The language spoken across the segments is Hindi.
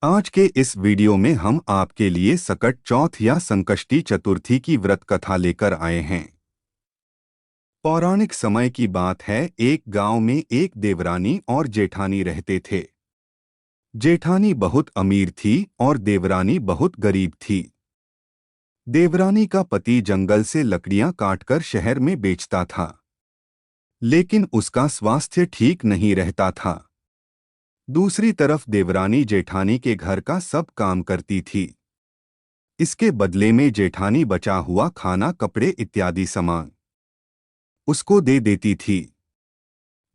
आज के इस वीडियो में हम आपके लिए सकट चौथ या संकष्टी चतुर्थी की व्रत कथा लेकर आए हैं। पौराणिक समय की बात है, एक गांव में एक देवरानी और जेठानी रहते थे। जेठानी बहुत अमीर थी और देवरानी बहुत गरीब थी। देवरानी का पति जंगल से लकड़ियां काटकर शहर में बेचता था, लेकिन उसका स्वास्थ्य ठीक नहीं रहता था। दूसरी तरफ देवरानी जेठानी के घर का सब काम करती थी। इसके बदले में जेठानी बचा हुआ खाना, कपड़े इत्यादि सामान उसको दे देती थी,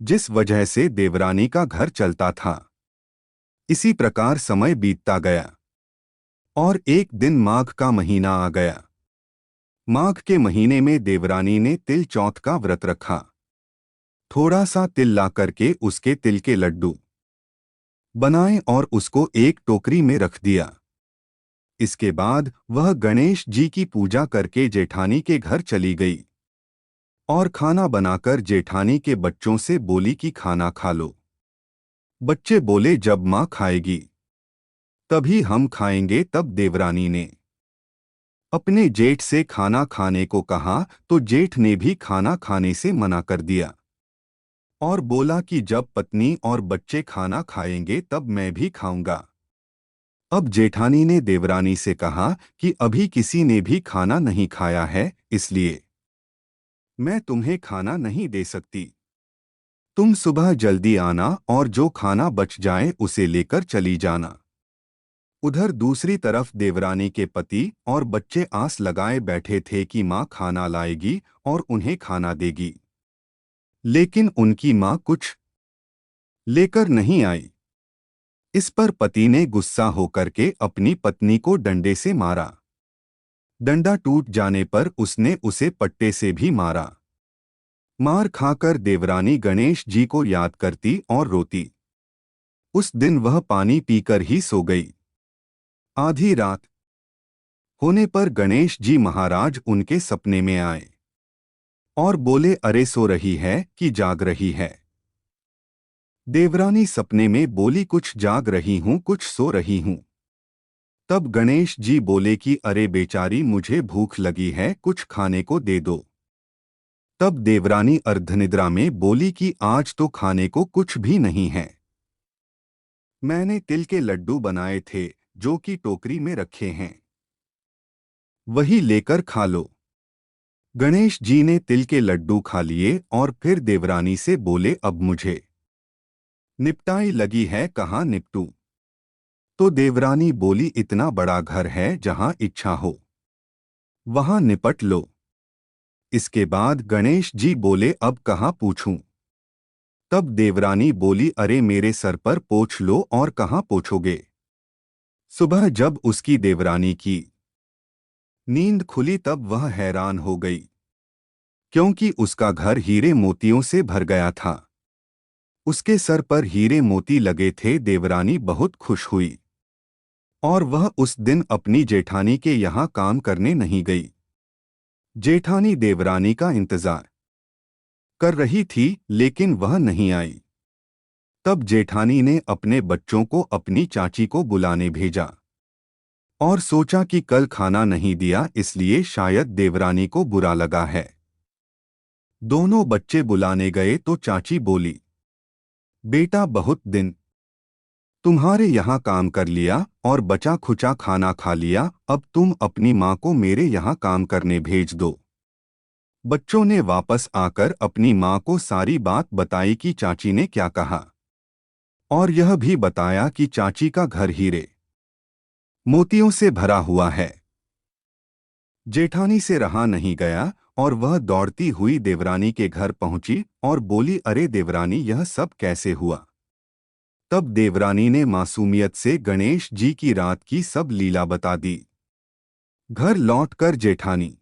जिस वजह से देवरानी का घर चलता था। इसी प्रकार समय बीतता गया और एक दिन माघ का महीना आ गया। माघ के महीने में देवरानी ने तिल चौथ का व्रत रखा। थोड़ा सा तिल ला करके उसके तिल के लड्डू बनाए और उसको एक टोकरी में रख दिया। इसके बाद वह गणेश जी की पूजा करके जेठानी के घर चली गई और खाना बनाकर जेठानी के बच्चों से बोली कि खाना खा लो। बच्चे बोले, जब माँ खाएगी तभी हम खाएंगे। तब देवरानी ने अपने जेठ से खाना खाने को कहा तो जेठ ने भी खाना खाने से मना कर दिया और बोला कि जब पत्नी और बच्चे खाना खाएंगे तब मैं भी खाऊंगा। अब जेठानी ने देवरानी से कहा कि अभी किसी ने भी खाना नहीं खाया है, इसलिए मैं तुम्हें खाना नहीं दे सकती। तुम सुबह जल्दी आना और जो खाना बच जाए उसे लेकर चली जाना। उधर दूसरी तरफ देवरानी के पति और बच्चे आस लगाए बैठे थे कि माँ खाना लाएगी और उन्हें खाना देगी, लेकिन उनकी माँ कुछ लेकर नहीं आई। इस पर पति ने गुस्सा होकर के अपनी पत्नी को डंडे से मारा। डंडा टूट जाने पर उसने उसे पट्टे से भी मारा। मार खाकर देवरानी गणेश जी को याद करती और रोती। उस दिन वह पानी पीकर ही सो गई। आधी रात होने पर गणेश जी महाराज उनके सपने में आए और बोले, अरे सो रही है कि जाग रही है? देवरानी सपने में बोली, कुछ जाग रही हूँ कुछ सो रही हूँ। तब गणेश जी बोले कि अरे बेचारी, मुझे भूख लगी है, कुछ खाने को दे दो। तब देवरानी अर्धनिद्रा में बोली कि आज तो खाने को कुछ भी नहीं है। मैंने तिल के लड्डू बनाए थे जो कि टोकरी में रखे हैं, वही लेकर खा लो। गणेश जी ने तिल के लड्डू खा लिए और फिर देवरानी से बोले, अब मुझे निपटाई लगी है, कहाँ निपटूं? तो देवरानी बोली, इतना बड़ा घर है, जहां इच्छा हो वहां निपट लो। इसके बाद गणेश जी बोले, अब कहाँ पूछूं? तब देवरानी बोली, अरे मेरे सर पर पोंछ लो। और कहाँ पोंछोगे? सुबह जब उसकी देवरानी की नींद खुली तब वह हैरान हो गई, क्योंकि उसका घर हीरे मोतियों से भर गया था। उसके सर पर हीरे मोती लगे थे। देवरानी बहुत खुश हुई और वह उस दिन अपनी जेठानी के यहाँ काम करने नहीं गई। जेठानी देवरानी का इंतजार कर रही थी, लेकिन वह नहीं आई। तब जेठानी ने अपने बच्चों को अपनी चाची को बुलाने भेजा और सोचा कि कल खाना नहीं दिया, इसलिए शायद देवरानी को बुरा लगा है। दोनों बच्चे बुलाने गए तो चाची बोली, बेटा, बहुत दिन तुम्हारे यहाँ काम कर लिया और बचा खुचा खाना खा लिया, अब तुम अपनी माँ को मेरे यहाँ काम करने भेज दो। बच्चों ने वापस आकर अपनी माँ को सारी बात बताई कि चाची ने क्या कहा, और यह भी बताया कि चाची का घर हीरे मोतियों से भरा हुआ है। जेठानी से रहा नहीं गया और वह दौड़ती हुई देवरानी के घर पहुंची और बोली, अरे देवरानी, यह सब कैसे हुआ? तब देवरानी ने मासूमियत से गणेश जी की रात की सब लीला बता दी। घर लौटकर जेठानी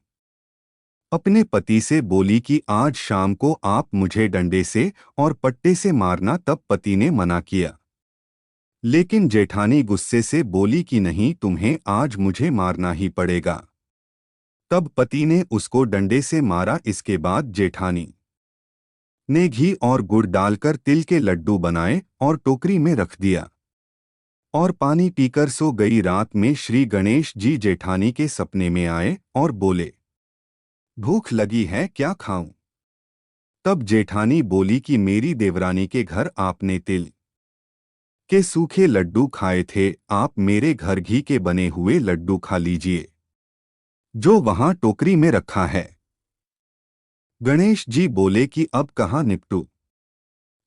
अपने पति से बोली कि आज शाम को आप मुझे डंडे से और पट्टे से मारना। तब पति ने मना किया, लेकिन जेठानी गुस्से से बोली कि नहीं, तुम्हें आज मुझे मारना ही पड़ेगा। तब पति ने उसको डंडे से मारा। इसके बाद जेठानी ने घी और गुड़ डालकर तिल के लड्डू बनाए और टोकरी में रख दिया और पानी पीकर सो गई। रात में श्री गणेश जी जेठानी के सपने में आए और बोले, भूख लगी है, क्या खाऊं? तब जेठानी बोली कि मेरी देवरानी के घर आपने तिल के सूखे लड्डू खाए थे, आप मेरे घर घी के बने हुए लड्डू खा लीजिए, जो वहां टोकरी में रखा है। गणेश जी बोले कि अब कहाँ निपटूं?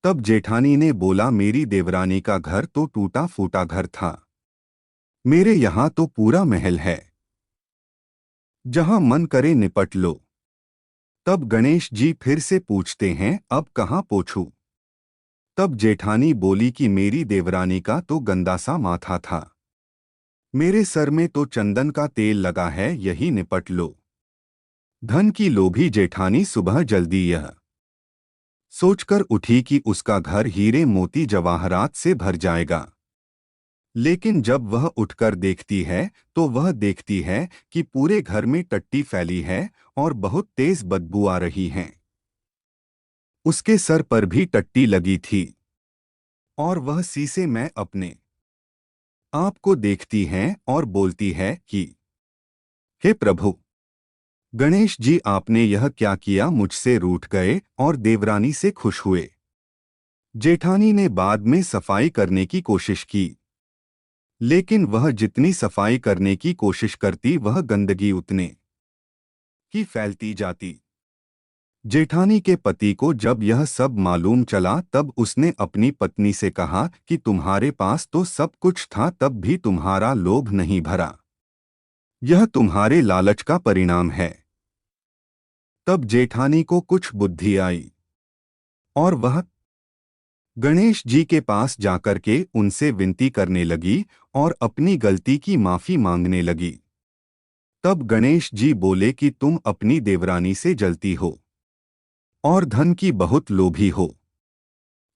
तब जेठानी ने बोला, मेरी देवरानी का घर तो टूटा फूटा घर था, मेरे यहां तो पूरा महल है, जहां मन करे निपट लो। तब गणेश जी फिर से पूछते हैं, अब कहाँ पोछूं? तब जेठानी बोली कि मेरी देवरानी का तो गंदा सा माथा था, मेरे सर में तो चंदन का तेल लगा है, यही निपट लो। धन की लोभी जेठानी सुबह जल्दी यह सोचकर उठी कि उसका घर हीरे मोती जवाहरात से भर जाएगा। लेकिन जब वह उठकर देखती है तो वह देखती है कि पूरे घर में टट्टी फैली है और बहुत तेज बदबू आ रही है। उसके सर पर भी टट्टी लगी थी और वह शीशे में अपने आप को देखती है और बोलती है कि हे प्रभु गणेश जी, आपने यह क्या किया? मुझसे रूठ गए और देवरानी से खुश हुए। जेठानी ने बाद में सफाई करने की कोशिश की, लेकिन वह जितनी सफाई करने की कोशिश करती वह गंदगी उतने ही फैलती जाती। जेठानी के पति को जब यह सब मालूम चला तब उसने अपनी पत्नी से कहा कि तुम्हारे पास तो सब कुछ था, तब भी तुम्हारा लोभ नहीं भरा, यह तुम्हारे लालच का परिणाम है। तब जेठानी को कुछ बुद्धि आई और वह गणेश जी के पास जाकर के उनसे विनती करने लगी और अपनी गलती की माफी मांगने लगी। तब गणेश जी बोले कि तुम अपनी देवरानी से जलती हो और धन की बहुत लोभी हो,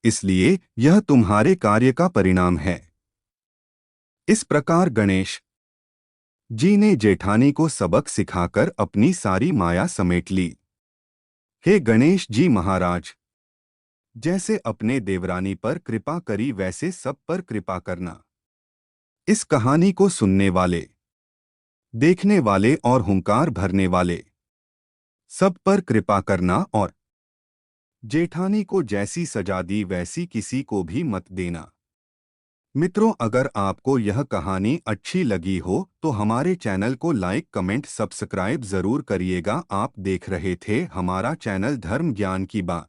इसलिए यह तुम्हारे कार्य का परिणाम है। इस प्रकार गणेश जी ने जेठानी को सबक सिखाकर अपनी सारी माया समेट ली। हे गणेश जी महाराज, जैसे अपने देवरानी पर कृपा करी वैसे सब पर कृपा करना। इस कहानी को सुनने वाले, देखने वाले और हुंकार भरने वाले सब पर कृपा करना और जेठानी को जैसी सजा दी वैसी किसी को भी मत देना। मित्रों, अगर आपको यह कहानी अच्छी लगी हो तो हमारे चैनल को लाइक, कमेंट, सब्सक्राइब जरूर करिएगा। आप देख रहे थे हमारा चैनल धर्म ज्ञान की बात।